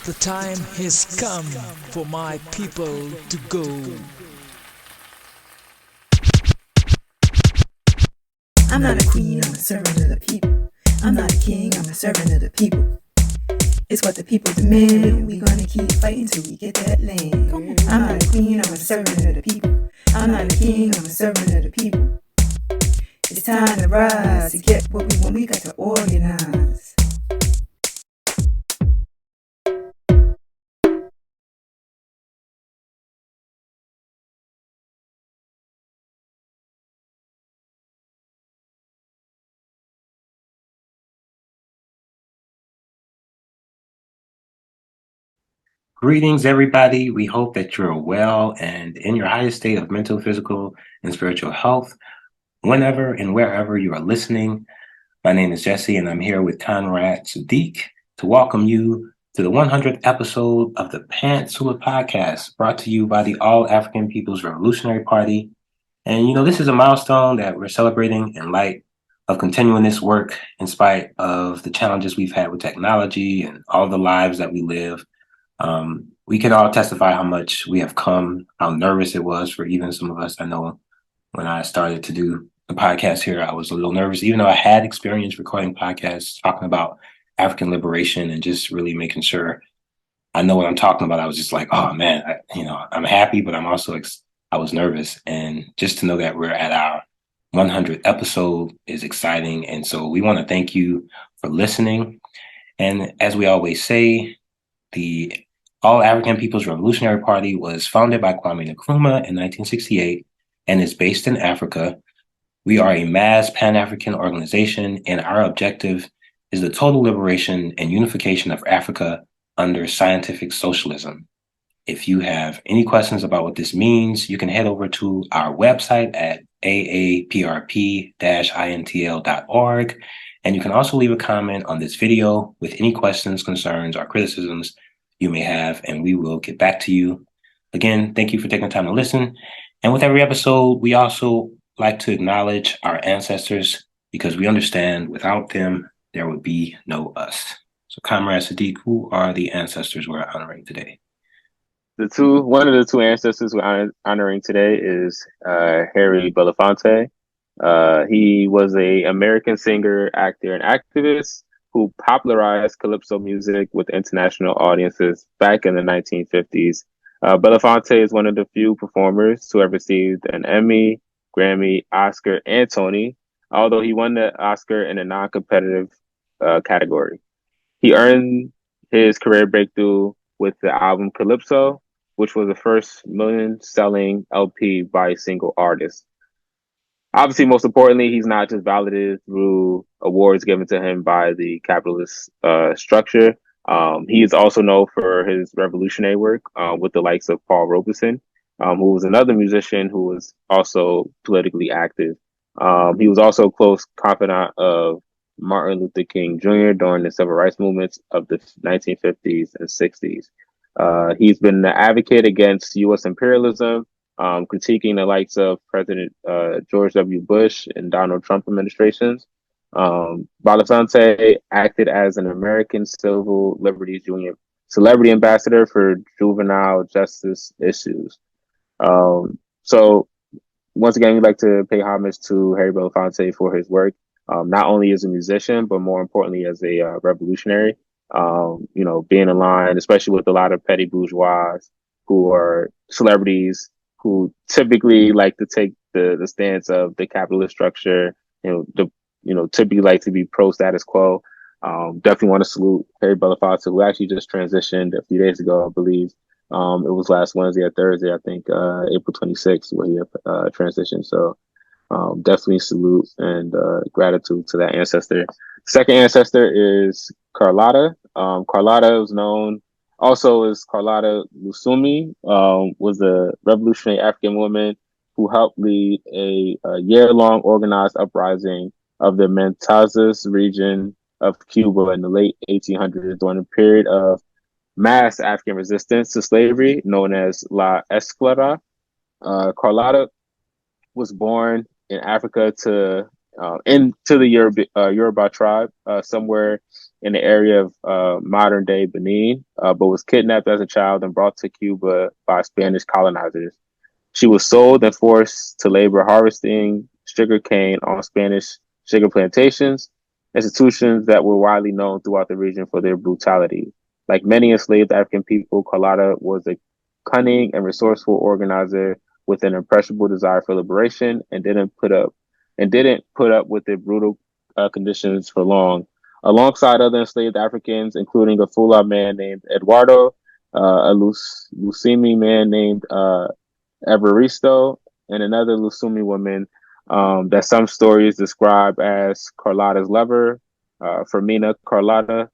The time has come for my people to go. I'm not a queen, I'm a servant of the people. I'm not a king, I'm a servant of the people. It's what the people demand, and we gonna keep fighting till we get that land. I'm not a queen, I'm a servant of the people. I'm not a king, I'm a servant of the people. It's time to rise to get what we want, we got to organize. Greetings, everybody. We hope that you're well and in your highest state of mental, physical, and spiritual health whenever and wherever you are listening. My name is Jesse, and I'm here with Conrad Sadiq to welcome you to the 100th episode of the Pantsula podcast, brought to you by the All African People's Revolutionary Party. And, this is a milestone that we're celebrating in light of continuing this work in spite of the challenges we've had with technology and all the lives that we live. We can all testify how much we have come, how nervous it was for even some of us. I know when I started to do the podcast here, I was a little nervous, even though I had experience recording podcasts talking about African liberation and just really making sure I know what I'm talking about. I was just like, oh man, I'm happy, but I was nervous. And just to know that we're at our 100th episode is exciting. And so we want to thank you for listening. And as we always say, the All African People's Revolutionary Party was founded by Kwame Nkrumah in 1968 and is based in Africa. We are a mass Pan-African organization, and our objective is the total liberation and unification of Africa under scientific socialism. If you have any questions about what this means, you can head over to our website at aaprp-intl.org. And you can also leave a comment on this video with any questions, concerns, or criticisms you may have, and we will get back to you. Again, thank you for taking the time to listen. And with every episode, we also like to acknowledge our ancestors because we understand without them, there would be no us. So, Comrade Sadiq, who are the ancestors we're honoring today? One of the two ancestors we're honoring today is Harry Belafonte. He was an American singer, actor, and activist who popularized calypso music with international audiences back in the 1950s. Belafonte is one of the few performers to have received an Emmy, Grammy, Oscar, and Tony, although he won the Oscar in a non-competitive category. He earned his career breakthrough with the album Calypso, which was the first million-selling LP by a single artist. Obviously, most importantly, he's not just validated through awards given to him by the capitalist structure. He is also known for his revolutionary work with the likes of Paul Robeson, who was another musician who was also politically active. He was also a close confidant of Martin Luther King Jr. during the civil rights movements of the 1950s and 60s. He's been an advocate against U.S. imperialism, critiquing the likes of President George W. Bush and Donald Trump administrations. Belafonte acted as an American Civil Liberties Union celebrity ambassador for juvenile justice issues. So once again, we'd like to pay homage to Harry Belafonte for his work, not only as a musician, but more importantly as a revolutionary. Being aligned, especially with a lot of petty bourgeois who are celebrities who typically like to take the stance of the capitalist structure, typically like to be pro status quo. Definitely want to salute Harry Belafonte, who actually just transitioned a few days ago, I believe. It was last Wednesday or Thursday, I think, April 26th, where he transitioned. So definitely salute and gratitude to that ancestor. Second ancestor is Carolotta. Carolotta was known also as Carolotta Lucumi, was a revolutionary African woman who helped lead a year-long organized uprising of the Matanzas region of Cuba in the late 1800s during a period of mass African resistance to slavery known as La Esclera. Carlotta was born in Africa to into the Yoruba tribe somewhere in the area of modern day Benin, but was kidnapped as a child and brought to Cuba by Spanish colonizers. She was sold and forced to labor harvesting sugarcane on Spanish sugar plantations, institutions that were widely known throughout the region for their brutality. Like many enslaved African people, Carlotta was a cunning and resourceful organizer with an impressionable desire for liberation and didn't put up with the brutal conditions for long. Alongside other enslaved Africans, including a Fula man named Eduardo, a Lucumi man named Evaristo, and another Lucumi woman that some stories describe as Carlotta's lover, Fermina Carlotta,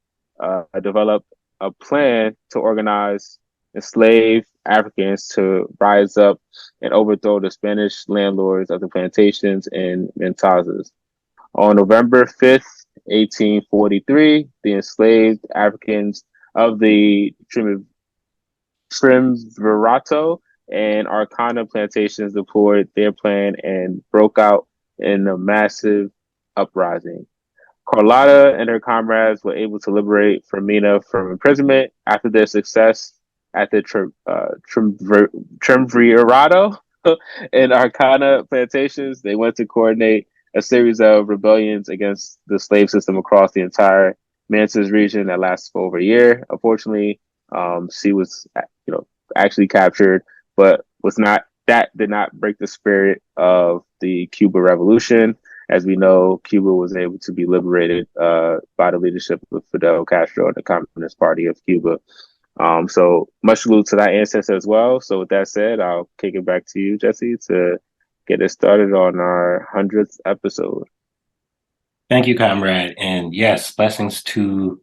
developed a plan to organize enslaved Africans to rise up and overthrow the Spanish landlords of the plantations in Mentazas. On November 5th, 1843, the enslaved Africans of the Trimverato and Arcana plantations deployed their plan and broke out in a massive uprising. Carlotta and her comrades were able to liberate Fermina from imprisonment after their success at the Trimverato and Arcana plantations. They went to coordinate a series of rebellions against the slave system across the entire Manses region that lasted for over a year. Unfortunately, she was, actually captured, but was not. That did not break the spirit of the Cuban Revolution. As we know, Cuba was able to be liberated by the leadership of Fidel Castro and the Communist Party of Cuba. So much salute to that ancestor as well. So with that said, I'll kick it back to you, Jesse, to get us started on our 100th episode. Thank you, comrade. And yes, blessings to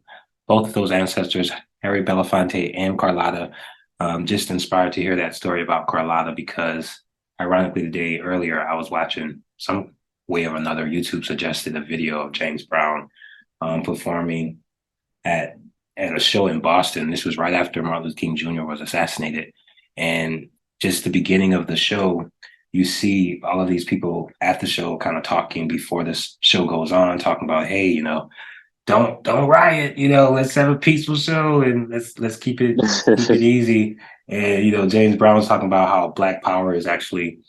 both of those ancestors, Harry Belafonte and Carlotta. Just inspired to hear that story about Carlotta because, ironically, the day earlier I was watching some way or another. YouTube suggested a video of James Brown performing at a show in Boston. This was right after Martin Luther King Jr. was assassinated, and just the beginning of the show, you see all of these people at the show kind of talking before this show goes on, talking about, hey, don't riot, let's have a peaceful show and let's keep it easy. And James Brown was talking about how Black Power is actually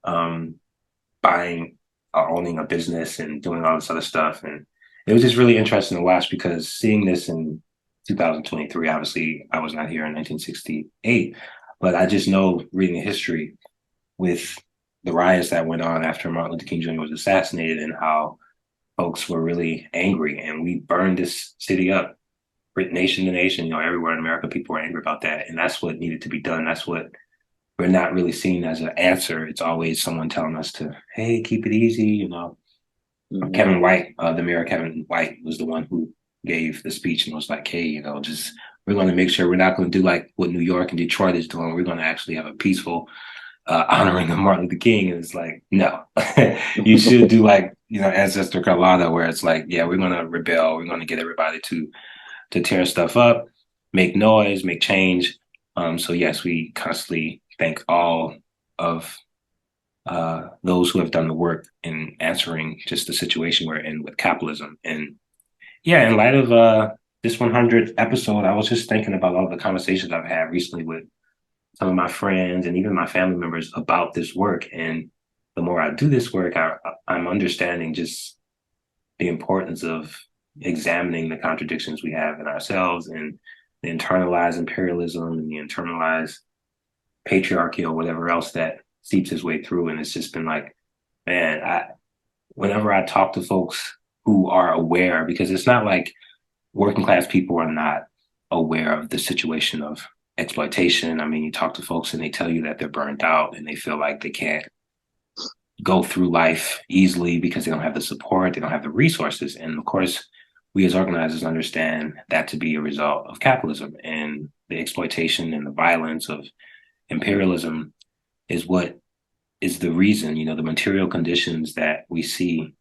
buying or owning a business and doing all this other stuff. And it was just really interesting to watch because seeing this in 2023, obviously I was not here in 1968, but I just know reading the history with the riots that went on after Martin Luther King Jr. was assassinated and how folks were really angry, and we burned this city up, nation to nation, everywhere in America, people were angry about that. And that's what needed to be done. That's what we're not really seeing as an answer. It's always someone telling us to, hey, keep it easy. Mm-hmm. Kevin White, the mayor Kevin White was the one who gave the speech and was like, hey, just we're going to make sure we're not going to do like what New York and Detroit is doing. We're going to actually have a peaceful honoring of Martin Luther King. And it's like, no, you should do like, Ancestor Carlotta, where it's like, yeah, we're going to rebel. We're going to get everybody to tear stuff up, make noise, make change. So yes, we constantly thank all of those who have done the work in answering just the situation we're in with capitalism. And yeah, in light of this 100th episode, I was just thinking about all the conversations I've had recently with some of my friends and even my family members about this work. And the more I do this work, I'm understanding just the importance of examining the contradictions we have in ourselves and the internalized imperialism and the internalized patriarchy or whatever else that seeps its way through. And it's just been like, man, whenever I talk to folks who are aware, because it's not like working class people are not aware of the situation of exploitation. I mean, you talk to folks and they tell you that they're burned out and they feel like they can't go through life easily because they don't have the support, they don't have the resources. And of course, we as organizers understand that to be a result of capitalism, and the exploitation and the violence of imperialism is what is the reason, the material conditions that we see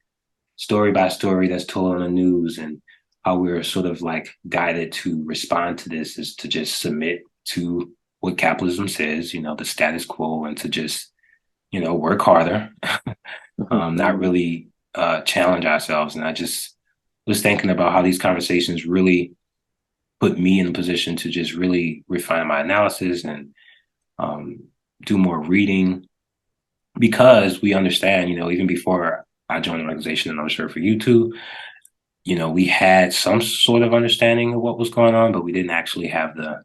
story by story that's told on the news, and how we're sort of like guided to respond to this is to just submit to what capitalism says, the status quo, and to just, work harder, not really challenge ourselves. And I just was thinking about how these conversations really put me in a position to just really refine my analysis and um, do more reading, because we understand, even before I joined the organization, and I'm sure for you too, we had some sort of understanding of what was going on, but we didn't actually have the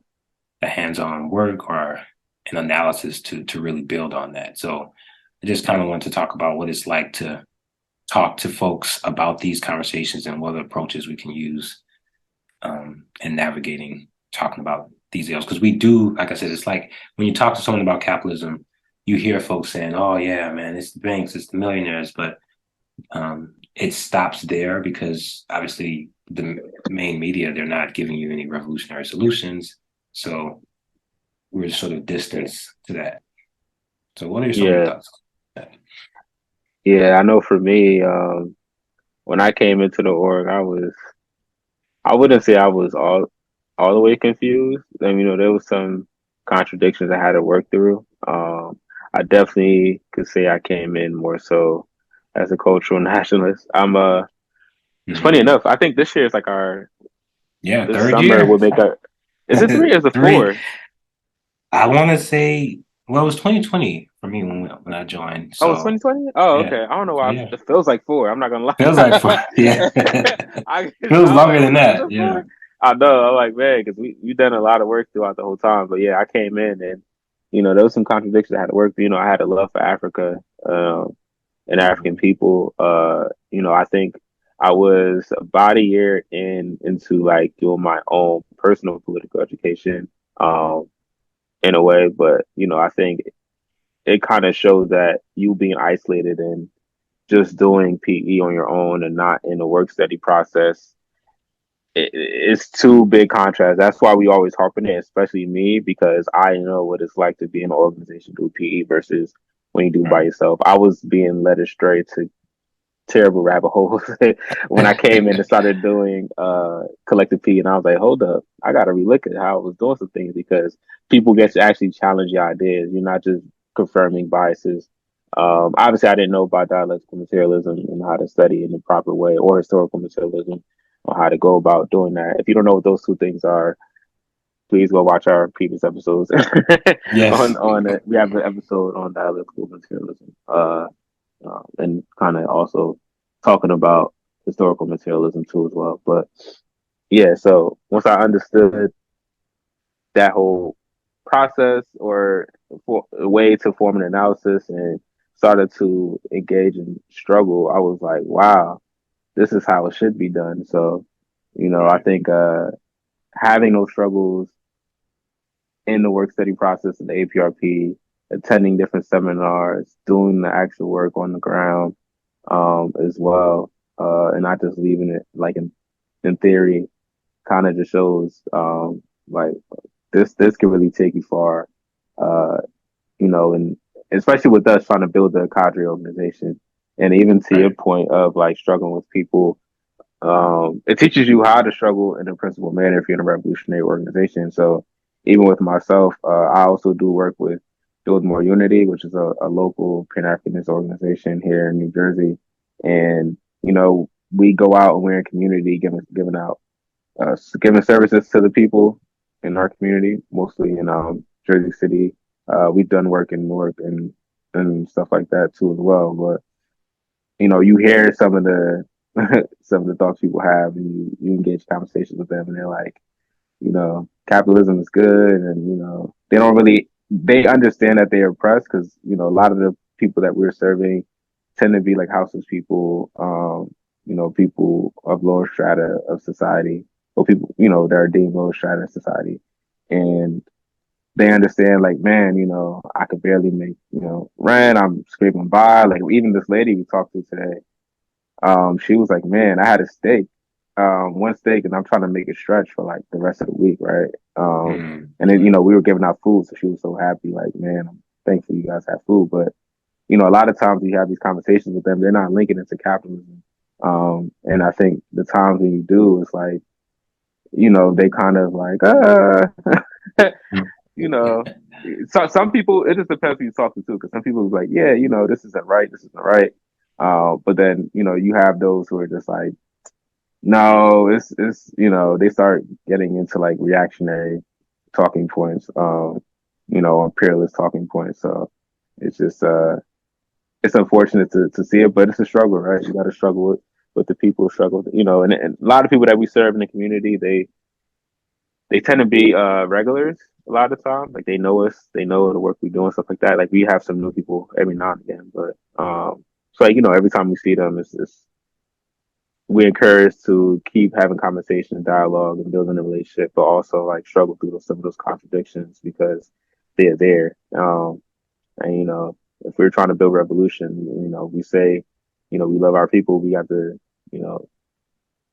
hands-on work or an analysis to really build on that. So I just kind of want to talk about what it's like to talk to folks about these conversations and what approaches we can use in navigating talking about these ills. Because we do, like I said, it's like when you talk to someone about capitalism, you hear folks saying, "Oh yeah, man, it's the banks, it's the millionaires," but it stops there because obviously the main media, they're not giving you any revolutionary solutions. So we're sort of distanced to that. So what are some of your Yeah, thoughts on that? yeah. I know for me, when I came into the org, I wouldn't say I was all the way confused. I mean, there was some contradictions I had to work through. I definitely could say I came in more so as a cultural nationalist. It's funny Mm-hmm. enough. I think this year is like our Yeah, this third summer year. will make a. Is it three or is it Three. four? I want to say, well, it was 2020 for me when I joined. Oh, it's So 2020. Oh, yeah, okay. I don't know so why yeah, it feels like four. I'm not gonna feels like four. lie. Yeah, I feels I'm longer like, than was that. it Yeah. four? I know. I'm like, man, because we done a lot of work throughout the whole time. But yeah, I came in and there was some contradictions I had to work through. I had a love for Africa and African people. I think I was about a year into like doing my own personal political education um in a way, but I think it kind of shows that you being isolated and just doing PE on your own and not in a work study process, it's two big contrasts. That's why we always harp on it, especially me, because I know what it's like to be in an organization do PE versus when you do by Right. yourself. I was being led astray to terrible rabbit holes when I came in and started doing collective P, and I was like, hold up, I gotta relook at how I was doing some things because people get to actually challenge your ideas. You're not just confirming biases. Obviously, I didn't know about dialectical materialism and how to study in the proper way, or historical materialism, or how to go about doing that. If you don't know what those two things are, please go watch our previous episodes. Yes. On it, we have an episode on dialectical materialism. And kind of also talking about historical materialism too as well. But yeah, so once I understood that whole process or a way to form an analysis and started to engage and struggle, I was like, wow, this is how it should be done. So, I think having those struggles in the work study process of the A-APRP, attending different seminars, doing the actual work on the ground, as well, and not just leaving it like in theory. Kind of just shows like this can really take you far, uh, and especially with us trying to build a cadre organization, and even to your Right. point of like struggling with people, it teaches you how to struggle in a principled manner if you're in a revolutionary organization. So even with myself, I also do work with Build More Unity, which is a local Pan-Africanist organization here in New Jersey. And, we go out and we're in community giving out, giving services to the people in our community, mostly in Jersey City. We've done work in Newark and stuff like that too as well. But you hear some of the some of the thoughts people have, and you engage conversations with them, and they're like, capitalism is good, and they don't really they understand that they're oppressed because a lot of the people that we're serving tend to be like houseless people, people of lower strata of society, or people that are deemed lower strata of society, and they understand like, man, I could barely make rent. I'm scraping by. Like even this lady we talked to today, she was like, man, I had a steak, one steak, and I'm trying to make it stretch for like the rest of the week, right? Mm. And then we were giving out food, so she was so happy, like, man, I'm thankful you guys have food. But a lot of times you have these conversations with them, they're not linking it to capitalism. And I think the times when you do, it's like, they kind of like, you know, so some people, it just depends who you talk to too, because some people is like, yeah, this isn't right, this isn't right. But then, you have those who are just like, no, it's they start getting into like reactionary talking points, imperialist talking points. So it's just it's unfortunate to see it, but it's a struggle, right? You got to struggle with the people struggle, and a lot of people that we serve in the community, they tend to be regulars a lot of the time. Like they know us, they know the work we do and stuff like that. Like we have some new people every now and again, but so like, every time we see them, it's we encourage to keep having conversation, dialogue, and building a relationship, but also like struggle through some of those contradictions because they're there. And if we're trying to build revolution, we say, we love our people. We have to, you know,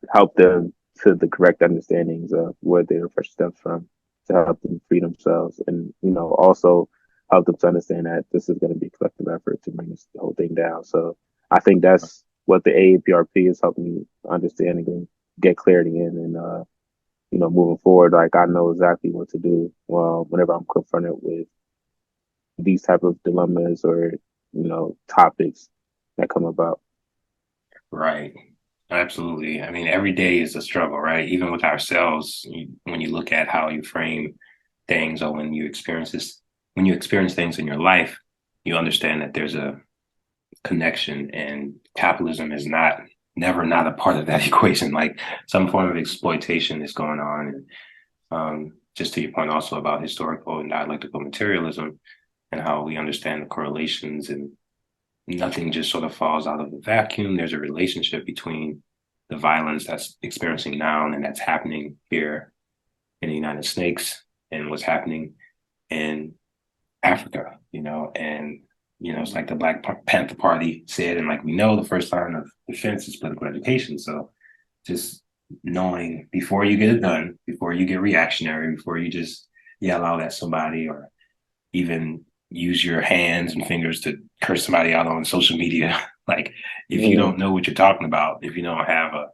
help them to the correct understandings of where their first steps from to help them free themselves, and also help them to understand that this is going to be a collective effort to bring this whole thing down. So I think that's what the A-APRP is helping me understand and get clarity in, and moving forward, like I know exactly what to do whenever I'm confronted with these type of dilemmas or topics that come about. Right. Absolutely. I mean, every day is a struggle, right? Even with ourselves, when you look at how you frame things, or when you experience things in your life, you understand that there's a connection, and capitalism is never not a part of that equation. Like some form of exploitation is going on. And just to your point also about historical and dialectical materialism and how we understand the correlations, and nothing just sort of falls out of the vacuum. There's a relationship between the violence that's experiencing now and that's happening here in the United States and what's happening in Africa, and it's like the Black Panther Party said, and like we know, the first line of defense is political education. So just knowing before you get it done, before you get reactionary, before you just yell out at somebody, or even use your hands and fingers to curse somebody out on social media. Like if you don't know what you're talking about, if you don't have a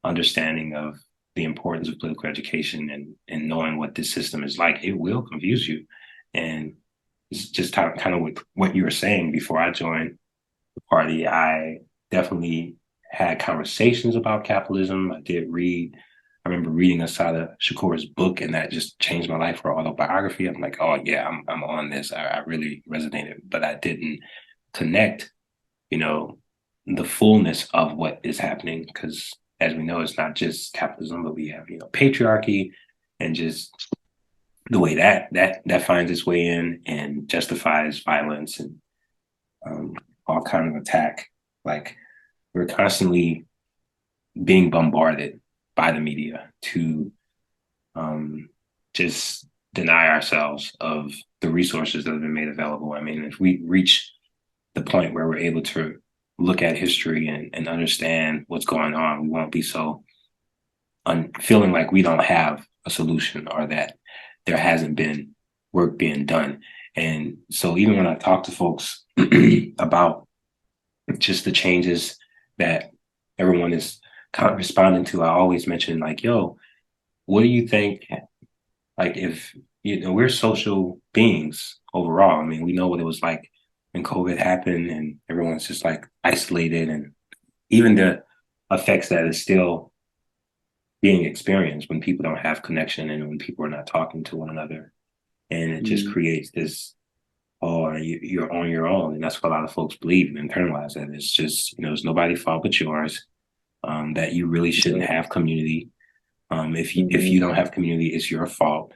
understanding of the importance of political education, and knowing what this system is like, it will confuse you. And it's just kind of with what you were saying before I joined the party. I definitely had conversations about capitalism. I remember reading Asada Shakur's book, and that just changed my life, for autobiography. I'm like, oh yeah, I'm on this. I really resonated, but I didn't connect, the fullness of what is happening, because as we know, it's not just capitalism, but we have, patriarchy, and just the way that finds its way in and justifies violence, and all kind of attack. Like we're constantly being bombarded by the media to just deny ourselves of the resources that have been made available. I mean, if we reach the point where we're able to look at history and understand what's going on, we won't be so feeling like we don't have a solution, or that there hasn't been work being done. And so even when I talk to folks about just the changes that everyone is kind of responding to, I always mention like, yo, what do you think? Like if, we're social beings overall. I mean, we know what it was like when COVID happened and everyone's just like isolated, and even the effects that is still being experienced when people don't have connection and when people are not talking to one another. And it just creates this, oh, you're on your own. And that's what a lot of folks believe and internalize, that it's just, it's nobody's fault but yours, that you really shouldn't have community. If you don't have community, it's your fault.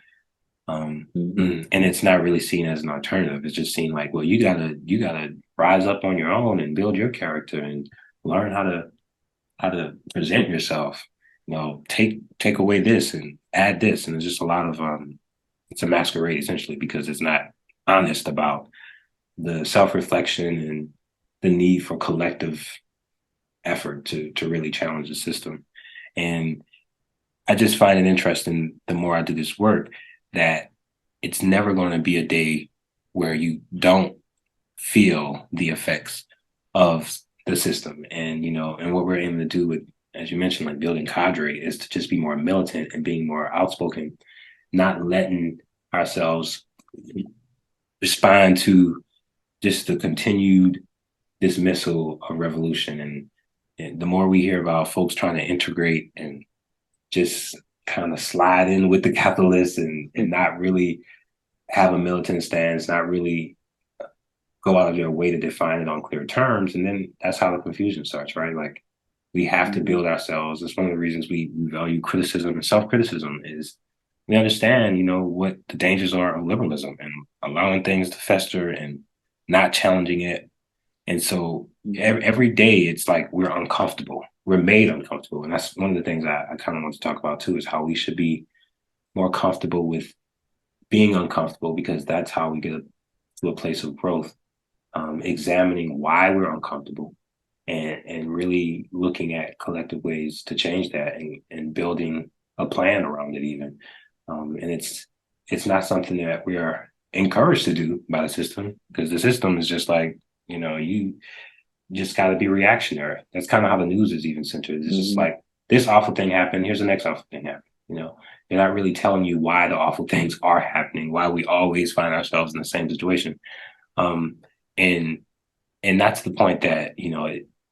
And it's not really seen as an alternative. It's just seen like, well, you gotta rise up on your own and build your character and learn how to present yourself. Take away this and add this, and there's just a lot of it's a masquerade essentially, because it's not honest about the self-reflection and the need for collective effort to really challenge the system. And I just find it interesting, the more I do this work, that it's never going to be a day where you don't feel the effects of the system. And, and what we're aiming to do with, as you mentioned, like building cadre, is to just be more militant and being more outspoken, not letting ourselves respond to just the continued dismissal of revolution. And the more we hear about folks trying to integrate and just kind of slide in with the capitalists and not really have a militant stance, not really go out of their way to define it on clear terms. And then that's how the confusion starts, right? Like we have to build ourselves. That's one of the reasons we value criticism and self-criticism is we understand, what the dangers are of liberalism and allowing things to fester and not challenging it. And so every day it's like we're uncomfortable. We're made uncomfortable. And that's one of the things I kind of want to talk about too, is how we should be more comfortable with being uncomfortable, because that's how we get to a place of growth. Examining why we're uncomfortable and really looking at collective ways to change that and building a plan around it even. And it's not something that we are encouraged to do by the system, because the system is just like, you just got to be reactionary. That's kind of how the news is even centered. It's just like, this awful thing happened, here's the next awful thing happened. They're not really telling you why the awful things are happening, why we always find ourselves in the same situation. And that's the point that,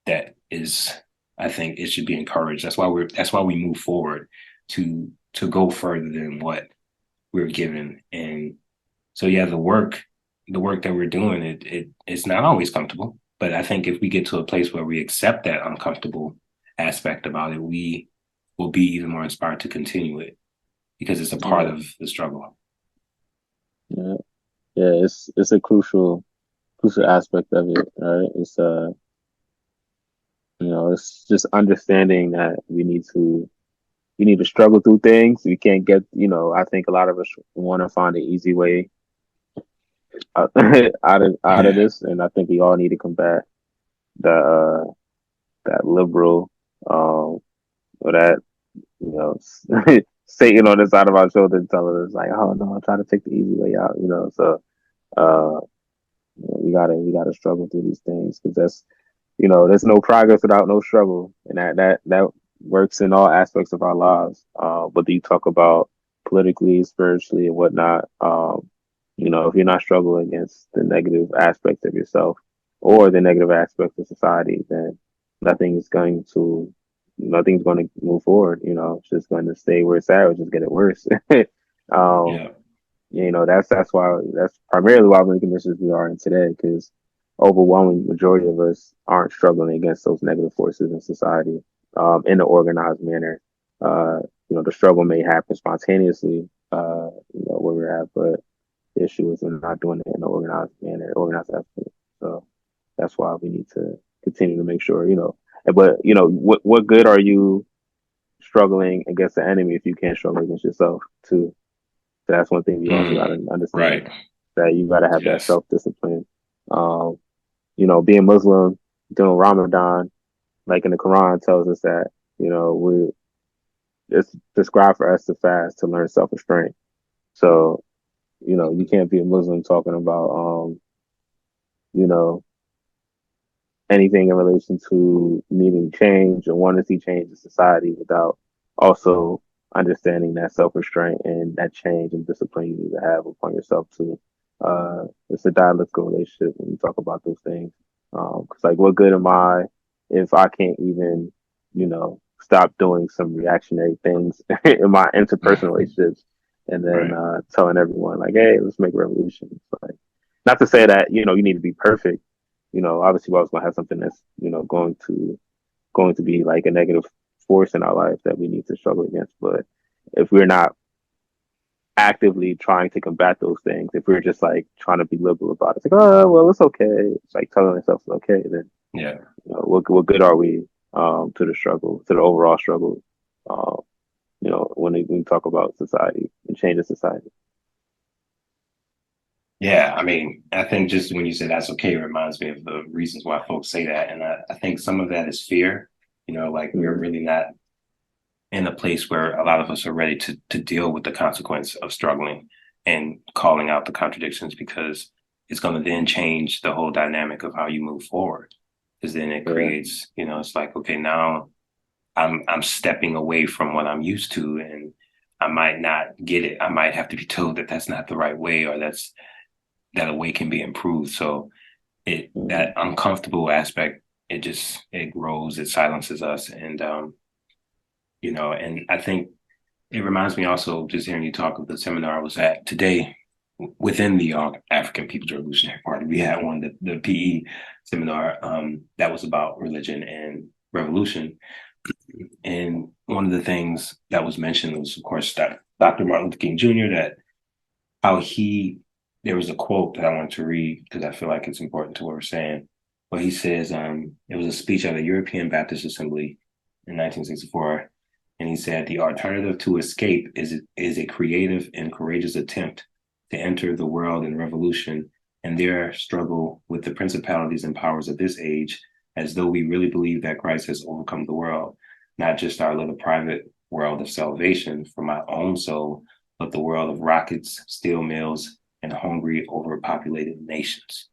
that is, I think it should be encouraged. That's why we move forward to go further than what we're given. And so, yeah, the work that we're doing, it's not always comfortable, but I think if we get to a place where we accept that uncomfortable aspect about it, we will be even more inspired to continue it, because it's a part of the struggle. Yeah, it's a crucial aspect of it, right? It's it's just understanding that we need to struggle through things. We can't get, I think a lot of us want to find an easy way out, out of this, and I think we all need to combat that liberal, or that, Satan on the side of our shoulder telling us like, oh no, I'm trying to take the easy way out, So we gotta struggle through these things, because that's, there's no progress without no struggle, and that works in all aspects of our lives. Whether you talk about politically, spiritually, and whatnot, if you're not struggling against the negative aspects of yourself or the negative aspects of society, then nothing's going to move forward. It's just going to stay where it's at, or just get it worse. That's primarily why we're in conditions we are in today, because overwhelming majority of us aren't struggling against those negative forces in society in an organized manner. The struggle may happen spontaneously, where we're at, but the issue is we're not doing it in an organized manner, organized effort. So that's why we need to continue to make sure, but what good are you struggling against the enemy if you can't struggle against yourself too? So that's one thing you also got to understand, right, that you got to have that self-discipline. Being Muslim, doing Ramadan, like in the Quran tells us that, it's prescribed for us to fast to learn self-restraint. So, you can't be a Muslim talking about, anything in relation to needing change or wanting to see change in society without also understanding that self-restraint and that change and discipline you need to have upon yourself too. It's a dialectical relationship when you talk about those things. Cause like, what good am I if I can't even, stop doing some reactionary things in my interpersonal relationships, and then telling everyone like, hey, let's make revolution. It's like, not to say that, you need to be perfect. Obviously we're always going to have something that's, going to be like a negative force in our life that we need to struggle against. But if we're not actively trying to combat those things, if we're just like trying to be liberal about it, it's like, oh, well, it's okay. It's like telling ourselves it's okay. Then, what good are we to the struggle, to the overall struggle, when we talk about society and change of society? Yeah, I mean, I think just when you said that's okay, it reminds me of the reasons why folks say that. And I think some of that is fear, like we're really not in a place where a lot of us are ready to deal with the consequence of struggling and calling out the contradictions, because it's going to then change the whole dynamic of how you move forward. Because then it creates, it's like, okay, now I'm stepping away from what I'm used to, and I might not get it. I might have to be told that that's not the right way, or that a way can be improved. So that uncomfortable aspect, it grows, it silences us. And and I think it reminds me also, just hearing you talk, of the seminar I was at today within the African People's Revolutionary Party. We had one, the PE seminar, that was about religion and revolution. And one of the things that was mentioned was, of course, that Dr. Martin Luther King Jr., that how there was a quote that I wanted to read because I feel like it's important to what we're saying. But he says, it was a speech at the European Baptist Assembly in 1964. And he said, the alternative to escape is a creative and courageous attempt to enter the world in revolution and there struggle with the principalities and powers of this age, as though we really believe that Christ has overcome the world, not just our little private world of salvation for my own soul, but the world of rockets, steel mills, and hungry, overpopulated nations.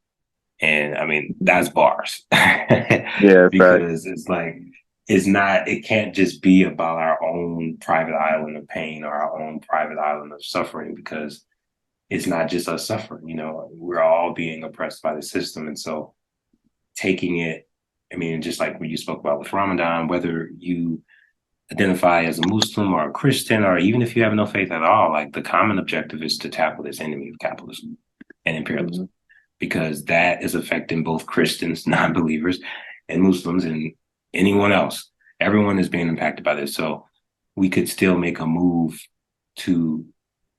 And I mean, that's bars. Yeah, Because it's like, it can't just be about our own private island of pain or our own private island of suffering, because it's not just us suffering. We're all being oppressed by the system. And so taking it, I mean, just like what you spoke about with Ramadan, whether you identify as a Muslim or a Christian, or even if you have no faith at all, like, the common objective is to tackle this enemy of capitalism and imperialism, because that is affecting both Christians, non-believers, and Muslims, and anyone else. Everyone is being impacted by this. So we could still make a move to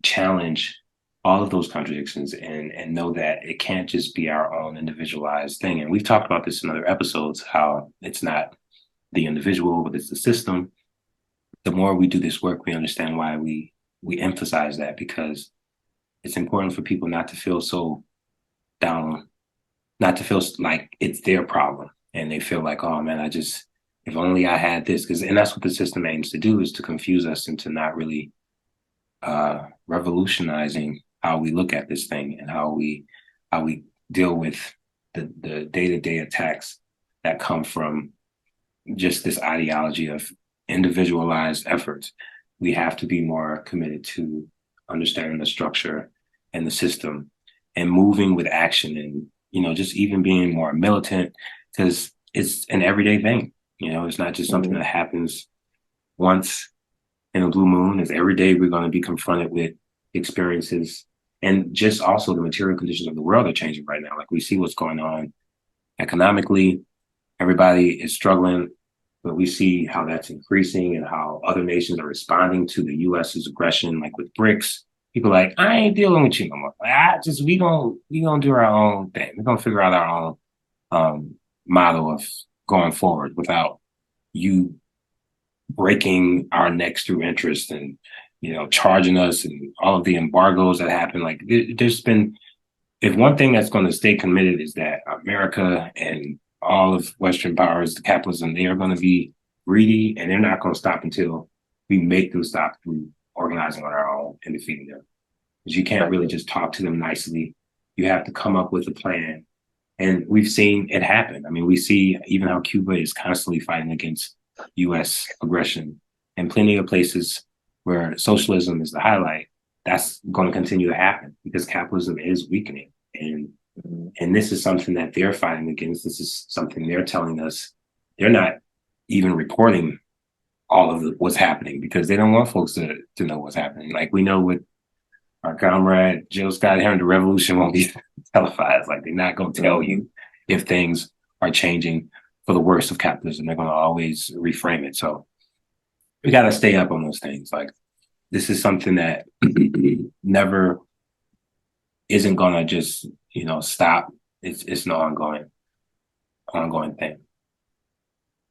challenge all of those contradictions and know that it can't just be our own individualized thing. And we've talked about this in other episodes, how it's not the individual, but it's the system. The more we do this work, we understand why we emphasize that, because it's important for people not to feel so down, not to feel like it's their problem. And they feel like, oh man, if only I had this. And that's what the system aims to do, is to confuse us into not really revolutionizing how we look at this thing and how we deal with the day-to-day attacks that come from just this ideology of individualized efforts. We have to be more committed to understanding the structure and the system and moving with action, and just even being more militant, because it's an everyday thing. It's not just something that happens once in a blue moon. It's every day we're going to be confronted with experiences, and just also the material conditions of the world are changing right now. Like, we see what's going on economically. Everybody is struggling, but we see how that's increasing and how other nations are responding to the US's aggression, like with BRICS. People are like, I ain't dealing with you no more. Like, we gonna do our own thing. We're gonna figure out our own model of going forward without you breaking our necks through interest and charging us, and all of the embargoes that happen. Like, there's been, if one thing that's going to stay committed, is that America and all of Western powers, the capitalism, they are going to be greedy, and they're not going to stop until we make them stop through organizing on our own and defeating them. Because you can't really just talk to them nicely. You have to come up with a plan. And we've seen it happen. I mean, we see even how Cuba is constantly fighting against US aggression, and plenty of places where socialism is the highlight. That's going to continue to happen because capitalism is weakening. And this is something that they're fighting against. This is something they're telling us. They're not even reporting all of what's happening because they don't want folks to know what's happening. Like, we know with our comrade Jill Scott here, the revolution won't be televised. Like, they're not going to tell you if things are changing for the worst of capitalism. They're going to always reframe it. So we got to stay up on those things. Like, this is something that never isn't going to just, stop. It's an ongoing thing.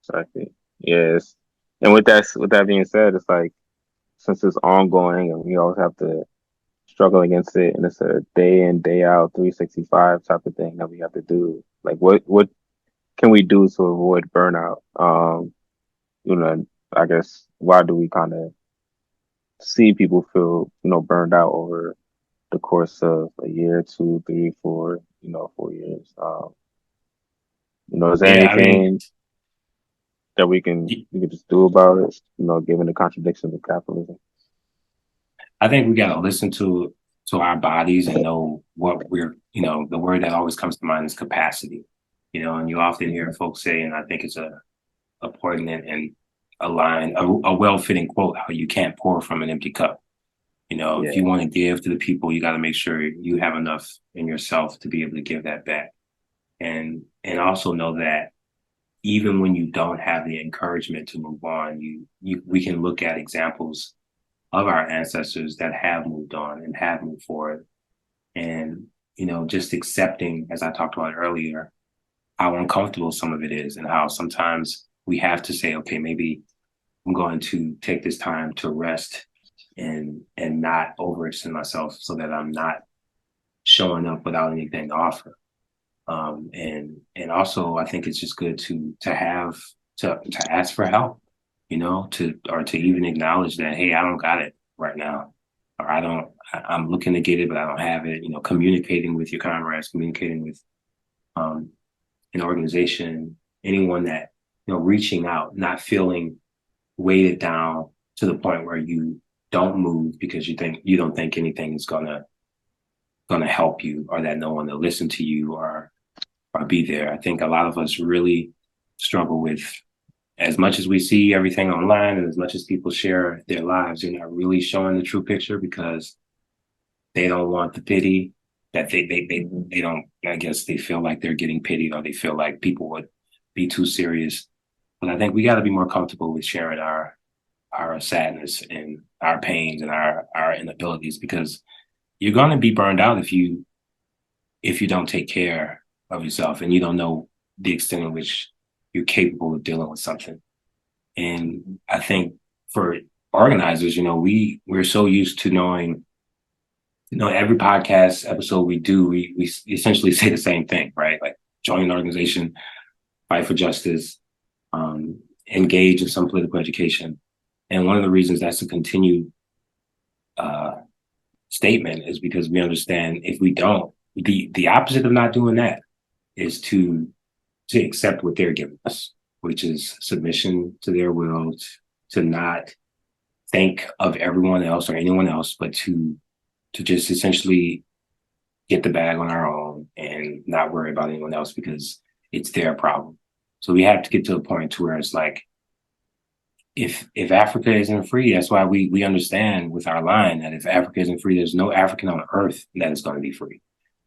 Exactly. Yes. And with that being said, it's like, since it's ongoing and we always have to struggle against it, and it's a day in, day out, 365 type of thing that we have to do. Like, what can we do to avoid burnout? I guess, why do we kind of see people feel, burned out over the course of a year, 2, 3, 4, 4 years? Is there anything that we can just do about it, given the contradictions of capitalism? I think we got to listen to to our bodies and know what we're, the word that always comes to mind is capacity, and you often hear folks say, and I think it's a poignant and a line, a well-fitting quote, how you can't pour from an empty cup. If you want to give to the people, you got to make sure you have enough in yourself to be able to give that back. And also know that even when you don't have the encouragement to move on, we can look at examples of our ancestors that have moved on and have moved forward. And, just accepting, as I talked about earlier, how uncomfortable some of it is and how sometimes we have to say, okay, maybe I'm going to take this time to rest and not overextend myself so that I'm not showing up without anything to offer. And also I think it's just good to have to ask for help, to even acknowledge that, hey, I don't got it right now, or I'm looking to get it, but I don't have it. Communicating with your comrades, communicating with an organization, anyone that, reaching out, not feeling weighted down to the point where you don't move because you don't think anything is gonna help you, or that no one will listen to you or be there. I think a lot of us really struggle with, as much as we see everything online and as much as people share their lives, they're not really showing the true picture because they don't want the pity that they don't, I guess they feel like they're getting pitied, or they feel like people would be too serious. But I think we got to be more comfortable with sharing our sadness and our pains and our inabilities, because you're going to be burned out if you don't take care of yourself and you don't know the extent in which you're capable of dealing with something. And I think for organizers, we're so used to knowing, every podcast episode we do, we essentially say the same thing, right? Like, join an organization, fight for justice, engage in some political education. And one of the reasons that's a continued statement is because we understand if we don't, the opposite of not doing that is to accept what they're giving us, which is submission to their will, to not think of everyone else or anyone else, but to just essentially get the bag on our own and not worry about anyone else because it's their problem. So we have to get to a point to where it's like, if Africa isn't free, that's why we understand with our line that if Africa isn't free, there's no African on earth that is going to be free,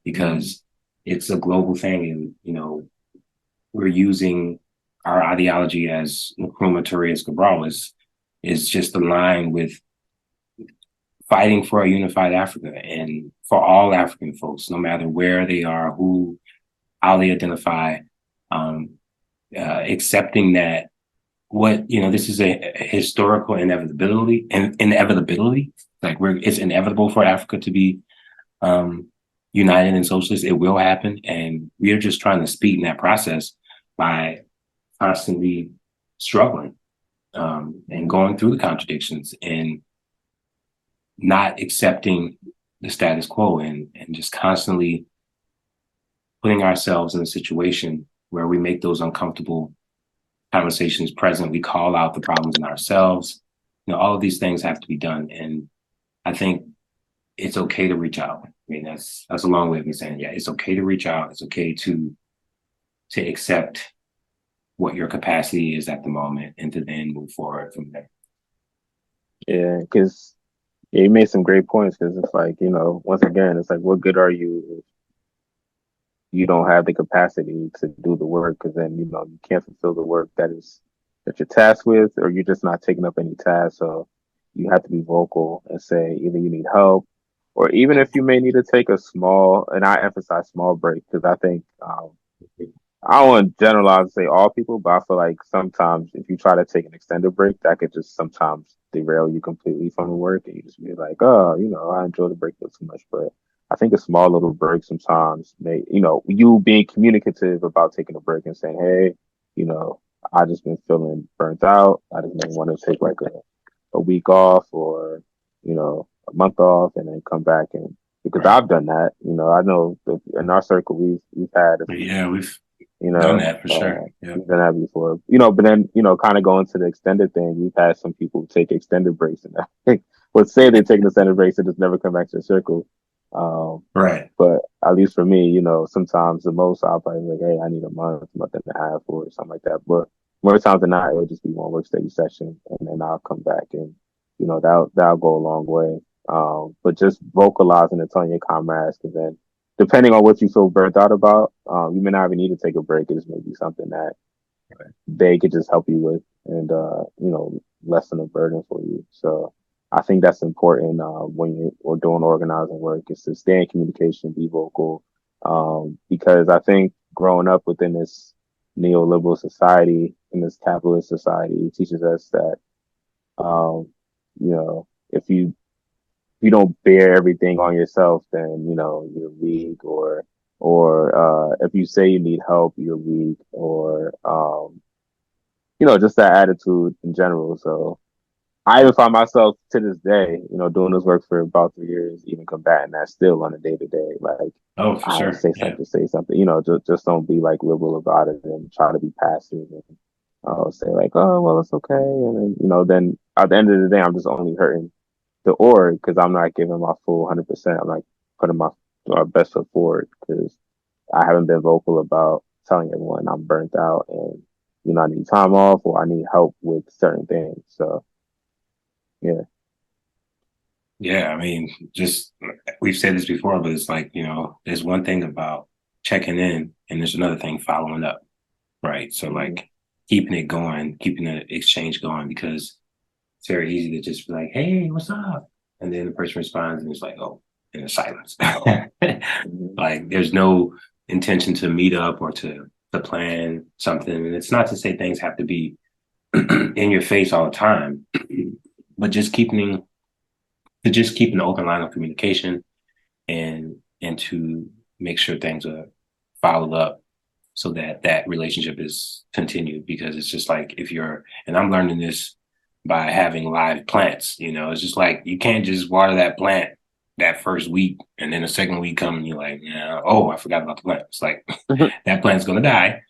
because it's a global thing. And, we're using our ideology as Nkrumah Torres Cabral is just aligned with fighting for a unified Africa and for all African folks, no matter where they are, how they identify, accepting that this is a historical inevitability, like it's inevitable for Africa to be united and socialist. It will happen. And we are just trying to speed in that process by constantly struggling and going through the contradictions and not accepting the status quo, and just constantly putting ourselves in a situation where we make those uncomfortable conversations present. We call out the problems in ourselves. All of these things have to be done. And I think it's okay to reach out. I mean, that's a long way of me saying, yeah, it's okay to reach out. It's okay to accept what your capacity is at the moment and to then move forward from there. Yeah, because you made some great points, because it's like, once again, it's like, what good are you if you don't have the capacity to do the work? Because then, you can't fulfill the work that you're tasked with, or you're just not taking up any tasks. So you have to be vocal and say either you need help, or even if you may need to take a small, and I emphasize small break, because I think, I don't want to generalize and say all people, but I feel like sometimes if you try to take an extended break, that could just sometimes derail you completely from the work, and you just be like, oh, I enjoy the break a little too much. But I think a small little break sometimes may, you being communicative about taking a break and saying, hey, I just been feeling burnt out. I just may want to take like a week off, or, a month off, and then come back. And because I've done that, I know that in our circle, we've had, We've done that for sure. Yeah. We've done that before, but then, kind of going to the extended thing, we've had some people take extended breaks, and I think would say they take an extended breaks and just never come back to the circle. Right. But at least for me, sometimes the most I'll probably be like, hey, I need a month and a half or something like that. But more times than not, it'll just be one work study session, and then I'll come back and that'll go a long way. But just vocalizing and telling your comrades, because then depending on what you feel burnt out about, you may not even need to take a break. It just may be something that they could just help you with and lessen the burden for you. So I think that's important when you're doing organizing work, is to stay in communication, be vocal, because I think growing up within this neoliberal society, in this capitalist society, it teaches us that if you don't bear everything on yourself, then you're weak, or if you say you need help, you're weak, or just that attitude in general. So I even find myself to this day, doing this work for about 3 years, even combating that still on a day to day. Like, Oh, for I sure. say Yeah. something, just don't be like liberal about it and try to be passive and say like, oh, well, it's okay. And then at the end of the day, I'm just only hurting the org because I'm not giving my full 100%. I'm like putting my best foot forward because I haven't been vocal about telling everyone I'm burnt out and I need time off or I need help with certain things. So yeah. Yeah. I mean, just we've said this before, but it's like, there's one thing about checking in and there's another thing following up. Right. So, like, keeping it going, keeping the exchange going, because it's very easy to just be like, hey, what's up? And then the person responds and it's like, oh, in the silence. Mm-hmm. Like, there's no intention to meet up or to plan something. And it's not to say things have to be in your face all the time, but just keeping an open line of communication and to make sure things are followed up so that that relationship is continued. Because it's just like, and I'm learning this by having live plants, it's just like, you can't just water that plant that first week and then the second week come and you're like, yeah, oh, I forgot about the plant. It's like, that plant's going to die.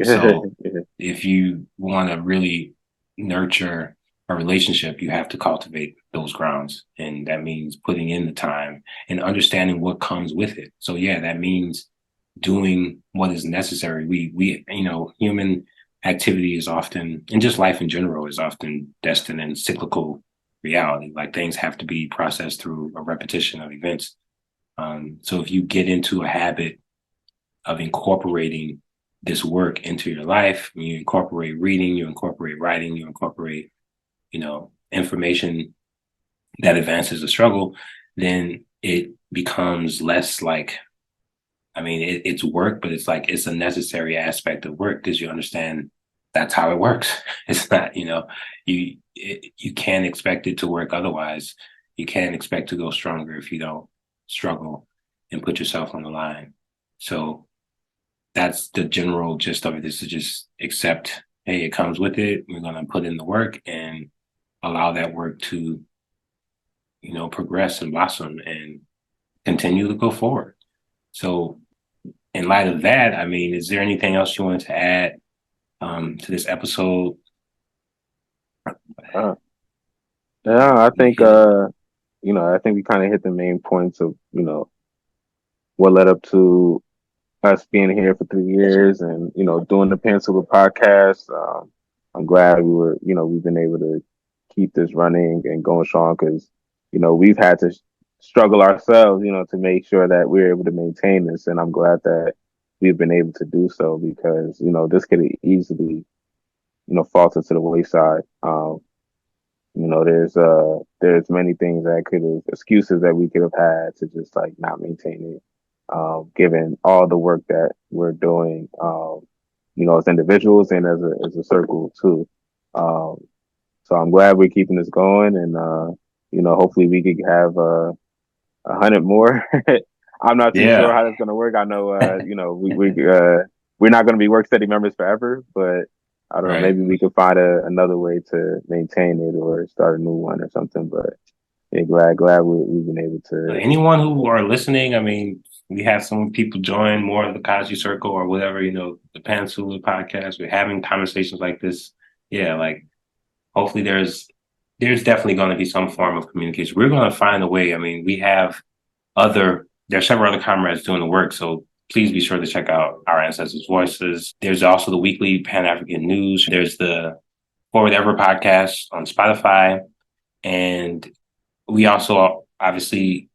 So if you want to really nurture a relationship, you have to cultivate those grounds. And that means putting in the time and understanding what comes with it. So yeah, that means doing what is necessary. We human activity is often, and just life in general is often destined in cyclical reality. Like, things have to be processed through a repetition of events. So if you get into a habit of incorporating this work into your life, you incorporate reading, you incorporate writing, you incorporate, information that advances the struggle, then it becomes less like, I mean, it's work, but it's like, it's a necessary aspect of work because you understand that's how it works. It's not, you can't expect it to work otherwise. You can't expect to go stronger if you don't struggle and put yourself on the line. So that's the general gist of it, is to just accept, hey, it comes with it. We're going to put in the work and allow that work to, progress and blossom and continue to go forward. So in light of that, I mean, is there anything else you wanted to add to this episode? Uh, yeah, I think I think we kind of hit the main points of what led up to us being here for 3 years and doing the Pantsula podcast. I'm glad we've been able to keep this running and going strong because we've had to struggle ourselves to make sure that we're able to maintain this, and I'm glad that we've been able to do so because this could easily falter to the wayside. There's many things that could have excuses that we could have had to just like not maintain it, given all the work that we're doing, as individuals and as a circle too. Um, so I'm glad we're keeping this going, and hopefully we could have 100 more. I'm not too sure Yeah. how that's going to work. I know, we're not going to be work study members forever, but I don't know. Right. Maybe we could find another way to maintain it or start a new one or something. But yeah, glad we've been able to. Anyone who are listening, I mean, we have some people join more of the Kaji Circle or whatever, the Pantsula podcast. We're having conversations like this. Yeah, like, hopefully there's definitely going to be some form of communication. We're going to find a way. I mean, we have are several other comrades doing the work. So please be sure to check out Our Ancestors' Voices. There's also the weekly Pan-African News. There's the Forward Ever podcast on Spotify. And we also obviously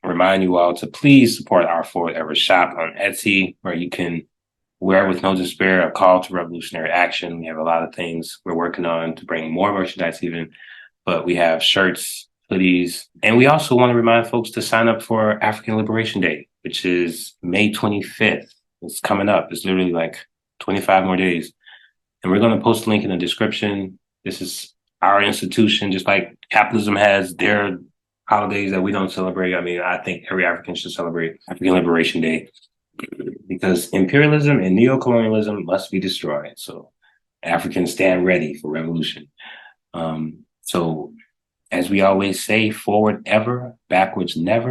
remind you all to please support our Forward Ever shop on Etsy, where you can wear with no despair, a call to revolutionary action. We have a lot of things we're working on to bring more merchandise even, but we have shirts, hoodies, and we also want to remind folks to sign up for African Liberation Day, which is May 25th. It's coming up. It's literally like 25 more days. And we're going to post a link in the description. This is our institution, just like capitalism has their holidays that we don't celebrate. I mean, I think every African should celebrate African Liberation Day because imperialism and neocolonialism must be destroyed. So Africans stand ready for revolution. So as we always say, forward ever, backwards never.